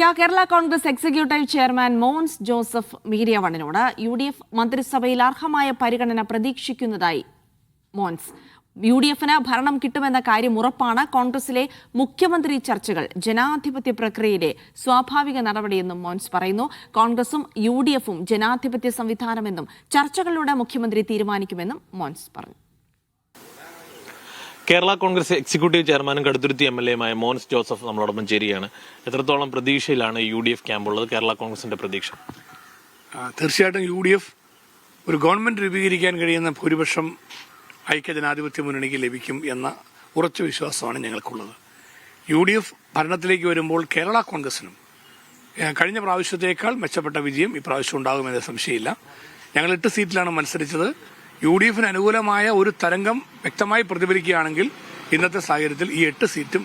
Kerala Congress executive chairman Mons Joseph media വണ്ണിനോട് UDF മന്ത്രിസഭയിൽ അർഹമായ പരിഗണന പ്രതീക്ഷിക്കുന്നതായി മോൻസ്. UDFന് ഭരണം കിട്ടുമെന്ന കാര്യം ഉറപ്പാണ്. കോൺഗ്രസിലെ മുഖ്യമന്ത്രി ചർച്ചകൾ ജനാധിപത്യ പ്രക്രിയയിലെ സ്വാഭാവിക നടപടിയെന്നും മോൻസ് പറയുന്നു. കോൺഗ്രസും UDFും ജനാധിപത്യ സംവിധാനമെന്നും ചർച്ചകളിലൂടെ മുഖ്യമന്ത്രി തീരുമാനിക്കുമെന്നും മോൻസ് പറഞ്ഞു. കേരള കോൺഗ്രസ് എക്സിക്യൂട്ടീവ് ചെയർമാനും കടുത്തുരുത്തി MLA മോൻസ് ജോസഫ് നമ്മളോടൊപ്പം ചേരുകയാണ്. എത്രത്തോളം പ്രതീക്ഷയിലാണ് UDF ക്യാമ്പുള്ളത്? കേരള കോൺഗ്രസിന്റെ പ്രതീക്ഷ? തീർച്ചയായിട്ടും UDF ഒരു ഗവൺമെന്റ് രൂപീകരിക്കാൻ കഴിയുന്ന ഭൂരിപക്ഷം ഐക്യജനാധിപത്യ മുന്നണിക്ക് ലഭിക്കും എന്ന ഉറച്ച വിശ്വാസമാണ് ഞങ്ങൾക്കുള്ളത്. UDF ഭരണത്തിലേക്ക് വരുമ്പോൾ കേരള കോൺഗ്രസിനും കഴിഞ്ഞ പ്രാവശ്യത്തേക്കാൾ മെച്ചപ്പെട്ട വിജയം ഇപ്രാവശ്യം ഉണ്ടാകുമെന്ന് സംശയമില്ല. ഞങ്ങൾ 8 സീറ്റിലാണ് മത്സരിച്ചത്. UDFന് അനുകൂലമായ ഒരു തരംഗം വ്യക്തമായി പ്രതിഫലിക്കുകയാണെങ്കിൽ ഇന്നത്തെ സാഹചര്യത്തിൽ ഈ 8 സീറ്റും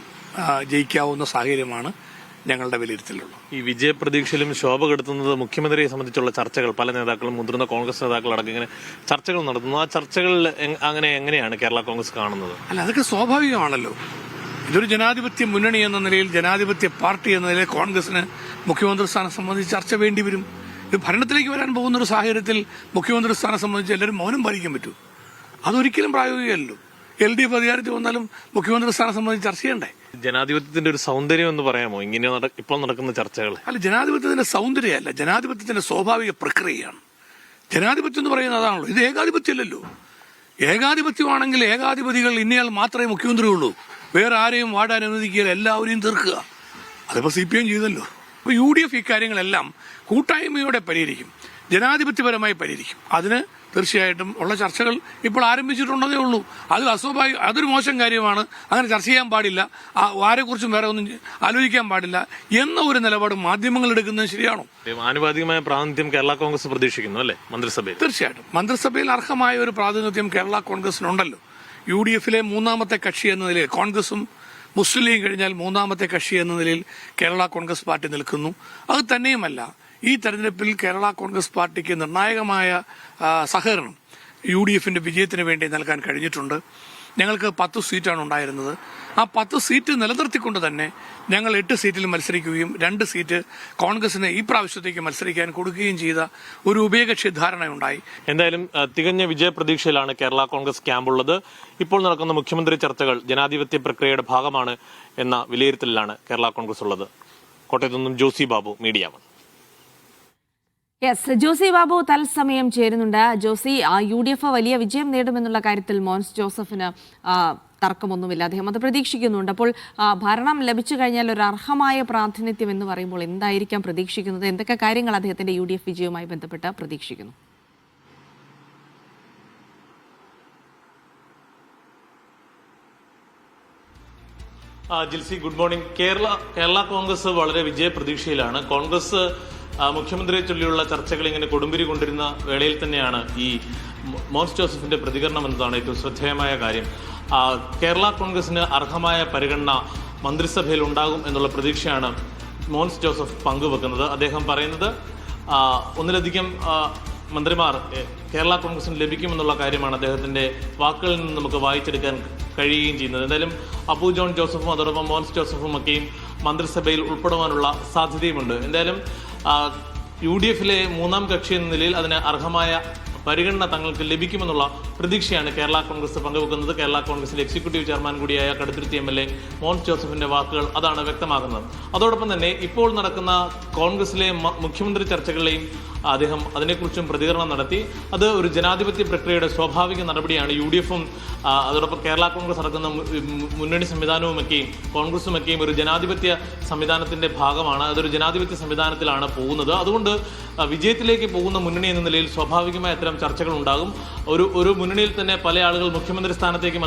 ജയിക്കാവുന്ന സാഹചര്യമാണ് ഞങ്ങളുടെ വിലയിരുത്തലുള്ളത്. ഈ വിജയപ്രതീക്ഷയിലും ശോഭ കെടുത്തുന്നത് മുഖ്യമന്ത്രിയെ സംബന്ധിച്ചുള്ള ചർച്ചകൾ പല നേതാക്കളും മുതിർന്ന കോൺഗ്രസ് നേതാക്കളടക്കം ഇങ്ങനെ ചർച്ചകൾ നടത്തുന്നു. ആ ചർച്ചകളിൽ എങ്ങനെയാണ് കേരള കോൺഗ്രസ് കാണുന്നത്? അല്ല, അതൊക്കെ സ്വാഭാവികമാണല്ലോ. ഇതൊരു ജനാധിപത്യ മുന്നണി എന്ന നിലയിൽ, ജനാധിപത്യ പാർട്ടി എന്ന നിലയിൽ കോൺഗ്രസിന് മുഖ്യമന്ത്രി സ്ഥാനം സംബന്ധിച്ച് ചർച്ച വേണ്ടിവരും. ഇത് ഭരണത്തിലേക്ക് വരാൻ പോകുന്ന ഒരു സാഹചര്യത്തിൽ മുഖ്യമന്ത്രി സ്ഥാനം സംബന്ധിച്ച് എല്ലാവരും മൗനം പാലിക്കാൻ പറ്റൂ? അതൊരിക്കലും പ്രായോഗികമല്ലോ. LDF അധികാരത്തിൽ വന്നാലും മുഖ്യമന്ത്രി സ്ഥാനം സംബന്ധിച്ച് ചർച്ച ചെയ്യണ്ടേ? ജനാധിപത്യത്തിന്റെ ഒരു സൗന്ദര്യം എന്ന് പറയാമോ ഇങ്ങനെ ഇപ്പോൾ നടക്കുന്ന ചർച്ചകൾ? അല്ല, ജനാധിപത്യത്തിന്റെ സൗന്ദര്യമല്ല, ജനാധിപത്യത്തിന്റെ സ്വാഭാവിക പ്രക്രിയയാണ്. ജനാധിപത്യം എന്ന് പറയുന്നത് അതാണല്ലോ. ഇത് ഏകാധിപത്യമല്ലല്ലോ. ഏകാധിപത്യമാണെങ്കിൽ ഏകാധിപതികൾ ഇന്നയാൾ മാത്രമേ മുഖ്യമന്ത്രിയുള്ളൂ, വേറെ ആരെയും വാടാൻ അനുവദിക്കുക, എല്ലാവരെയും തീർക്കുക. അതിപ്പോ CPM ചെയ്തല്ലോ. അപ്പൊ UDF ഇക്കാര്യങ്ങളെല്ലാം കൂട്ടായ്മയോടെ പരിഹരിക്കും, ജനാധിപത്യപരമായി പരിഹരിക്കും. അതിന് തീർച്ചയായിട്ടും ഉള്ള ചർച്ചകൾ ഇപ്പോൾ ആരംഭിച്ചിട്ടുണ്ടെന്നേ ഉള്ളൂ. അത് അസ്വാഭാവിക, അതൊരു മോശം കാര്യമാണ്. അങ്ങനെ ചർച്ച ചെയ്യാൻ പാടില്ല, ആരെക്കുറിച്ചും വേറെ ഒന്നും ആലോചിക്കാൻ പാടില്ല എന്ന ഒരു നിലപാട് മാധ്യമങ്ങൾ എടുക്കുന്നത് ശരിയാണോ? ആനുപാതികമായ പ്രാതിനിധ്യം കേരള കോൺഗ്രസ് പ്രതീക്ഷിക്കുന്നു അല്ലേ മന്ത്രിസഭയിൽ? തീർച്ചയായിട്ടും മന്ത്രിസഭയിൽ അർഹമായ ഒരു പ്രാതിനിധ്യം കേരള കോൺഗ്രസിനുണ്ടല്ലോ. UDFലെ മൂന്നാമത്തെ കക്ഷി എന്ന നിലയിൽ കോൺഗ്രസും മുസ്ലിം ലീഗ് കഴിഞ്ഞാൽ മൂന്നാമത്തെ കക്ഷി എന്ന നിലയിൽ കേരള കോൺഗ്രസ് പാർട്ടി നിൽക്കുന്നു. അത് തന്നെയുമല്ല, ഈ തെരഞ്ഞെടുപ്പിൽ കേരള കോൺഗ്രസ് പാർട്ടിക്ക് നിർണായകമായ സഹകരണം UDFന്റെ വിജയത്തിന് വേണ്ടി നൽകാൻ കഴിഞ്ഞിട്ടുണ്ട്. ഞങ്ങൾക്ക് 10 സീറ്റാണ് ഉണ്ടായിരുന്നത്. ആ 10 സീറ്റ് നിലനിർത്തിക്കൊണ്ട് തന്നെ ഞങ്ങൾ 8 സീറ്റിൽ മത്സരിക്കുകയും 2 സീറ്റ് കോൺഗ്രസിന് ഈ പ്രാവശ്യത്തേക്ക് മത്സരിക്കാൻ കൊടുക്കുകയും ചെയ്ത ഒരു ഉഭയകക്ഷി ധാരണയുണ്ടായി. എന്തായാലും തികഞ്ഞ വിജയപ്രതീക്ഷയിലാണ് കേരള കോൺഗ്രസ് ക്യാമ്പുള്ളത്. ഇപ്പോൾ നടക്കുന്ന മുഖ്യമന്ത്രി ചർച്ചകൾ ജനാധിപത്യ പ്രക്രിയയുടെ ഭാഗമാണ് എന്ന വിലയിരുത്തലിലാണ് കേരള കോൺഗ്രസ് ഉള്ളത്. കോട്ടയത്തു നിന്നും ജോസി ബാബു, മീഡിയ വൺ. ജോസി ബാബു തത്സമയം ചേരുന്നുണ്ട്. ജോസി, UDF വലിയ വിജയം നേടുമെന്നുള്ള കാര്യത്തിൽ മോൻസ് ജോസഫിന് തർക്കമൊന്നുമില്ല, അദ്ദേഹം അത് പ്രതീക്ഷിക്കുന്നുണ്ട്. അപ്പോൾ ഭരണം ലഭിച്ചു കഴിഞ്ഞാൽ ഒരു അർഹമായ പ്രാതിനിധ്യം എന്ന് പറയുമ്പോൾ എന്തായിരിക്കാം പ്രതീക്ഷിക്കുന്നത്? എന്തൊക്കെ കാര്യങ്ങൾ അദ്ദേഹത്തിന്റെ UDF വിജയവുമായി ബന്ധപ്പെട്ട് പ്രതീക്ഷിക്കുന്നു? Jilsy, good morning. കേരള കോൺഗ്രസ് വളരെ വിജയപ്രതീക്ഷയിലാണ്. കോൺഗ്രസ് മുഖ്യമന്ത്രിയെ ചൊല്ലിയുള്ള ചർച്ചകൾ ഇങ്ങനെ കൊടുമ്പിരി കൊണ്ടിരുന്ന വേളയിൽ തന്നെയാണ് ഈ മോൻസ് ജോസഫിന്റെ പ്രതികരണം എന്നതാണ് ഏറ്റവും ശ്രദ്ധേയമായ കാര്യം. കേരള കോൺഗ്രസിന് അർഹമായ പരിഗണന മന്ത്രിസഭയിൽ ഉണ്ടാകും എന്നുള്ള പ്രതീക്ഷയാണ് മോൻസ് ജോസഫ് പങ്കുവെക്കുന്നത്. അദ്ദേഹം പറയുന്നത് ഒന്നിലധികം മന്ത്രിമാർ കേരള കോൺഗ്രസിന് ലഭിക്കുമെന്നുള്ള കാര്യമാണ് അദ്ദേഹത്തിന്റെ വാക്കുകളിൽ നിന്ന് നമുക്ക് വായിച്ചെടുക്കാൻ കഴിയുകയും ചെയ്യുന്നത്. എന്തായാലും അപ്പു ജോൺ ജോസഫും അതോടൊപ്പം മോൻസ് ജോസഫും ഒക്കെയും മന്ത്രിസഭയിൽ ഉൾപ്പെടുവാനുള്ള സാധ്യതയുമുണ്ട്. എന്തായാലും UDFലെ മൂന്നാം കക്ഷി എന്ന നിലയിൽ അതിന് അർഹമായ പരിഗണന തങ്ങൾക്ക് ലഭിക്കുമെന്നുള്ള പ്രതീക്ഷയാണ് കേരള കോൺഗ്രസ് പങ്കുവെക്കുന്നത്. കേരള കോൺഗ്രസിലെ എക്സിക്യൂട്ടീവ് ചെയർമാൻ കൂടിയായ കടുത്തുരുത്തി MLA മോൻസ് ജോസഫിന്റെ വാക്കുകൾ അതാണ് വ്യക്തമാക്കുന്നത്. അതോടൊപ്പം തന്നെ ഇപ്പോൾ നടക്കുന്ന കോൺഗ്രസിലെ മുഖ്യമന്ത്രി ചർച്ചകളെയും അദ്ദേഹം അതിനെക്കുറിച്ചും പ്രതികരണം നടത്തി. അത് ഒരു ജനാധിപത്യ പ്രക്രിയയുടെ സ്വാഭാവിക നടപടിയാണ്. UDFും അതോടൊപ്പം കേരള കോൺഗ്രസ് നടക്കുന്ന മുന്നണി സംവിധാനവുമൊക്കെയും കോൺഗ്രസുമൊക്കെയും ഒരു ജനാധിപത്യ സംവിധാനത്തിന്റെ ഭാഗമാണ്. അതൊരു ജനാധിപത്യ സംവിധാനത്തിലാണ് പോകുന്നത്. അതുകൊണ്ട് വിജയത്തിലേക്ക് പോകുന്ന മുന്നണി എന്ന നിലയിൽ സ്വാഭാവികമായ അത്തരം ചർച്ചകൾ ഉണ്ടാകും. ഒരു മുന്നണിയിൽ തന്നെ പല ആളുകൾ മുഖ്യമന്ത്രി സ്ഥാനത്തേക്ക്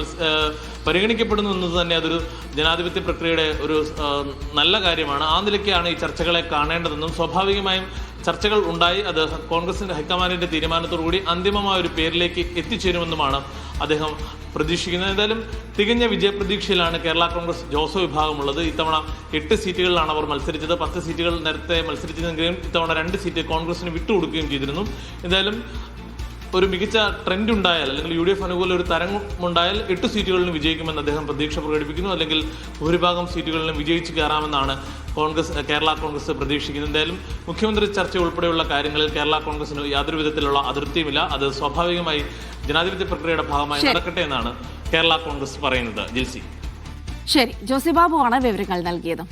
പരിഗണിക്കപ്പെടുന്നു എന്നത് തന്നെ അതൊരു ജനാധിപത്യ പ്രക്രിയയുടെ ഒരു നല്ല കാര്യമാണ്. ആ നിലയ്ക്കാണ് ഈ ചർച്ചകളെ കാണേണ്ടതെന്നും സ്വാഭാവികമായും ചർച്ചകൾ ഉണ്ടായി അത് കോൺഗ്രസിന്റെ ഹൈക്കമാൻഡിന്റെ തീരുമാനത്തോടുകൂടി അന്തിമമായ ഒരു പേരിലേക്ക് എത്തിച്ചേരുമെന്നുമാണ് അദ്ദേഹം പ്രതീക്ഷിക്കുന്നത്. എന്തായാലും തികഞ്ഞ വിജയപ്രതീക്ഷയിലാണ് കേരള കോൺഗ്രസ് ജോസഫ് വിഭാഗമുള്ളത്. ഇത്തവണ 8 സീറ്റുകളിലാണ് അവർ മത്സരിച്ചത്. 10 സീറ്റുകൾ നേരത്തെ മത്സരിച്ചതെങ്കിലും ഇത്തവണ 2 സീറ്റ് കോൺഗ്രസിന് വിട്ടുകൊടുക്കുകയും ചെയ്തിരുന്നു. എന്തായാലും ഒരു മികച്ച ട്രെൻഡ് ഉണ്ടായാൽ അല്ലെങ്കിൽ UDF അനുകൂല ഒരു തരംഗമുണ്ടായാൽ 8 സീറ്റുകളിലും വിജയിക്കുമെന്ന് അദ്ദേഹം പ്രതീക്ഷ പ്രകടിപ്പിക്കുന്നു. അല്ലെങ്കിൽ ഭൂരിഭാഗം സീറ്റുകളിലും വിജയിച്ച് കയറാമെന്നാണ് കേരള കോൺഗ്രസ് പ്രതീക്ഷിക്കുന്നത്. എന്തായാലും മുഖ്യമന്ത്രി ചർച്ച ഉൾപ്പെടെയുള്ള കാര്യങ്ങളിൽ കേരള കോൺഗ്രസിന് യാതൊരു വിധത്തിലുള്ള അതിർത്തിയുമില്ല. അത് സ്വാഭാവികമായി ജനാധിപത്യ പ്രക്രിയയുടെ ഭാഗമായി നടക്കട്ടെ എന്നാണ് കേരള കോൺഗ്രസ് പറയുന്നത്. ജിൽസി. ശരി, ജോസി ബാബുവാണ് വിവരങ്ങൾ നൽകിയത്.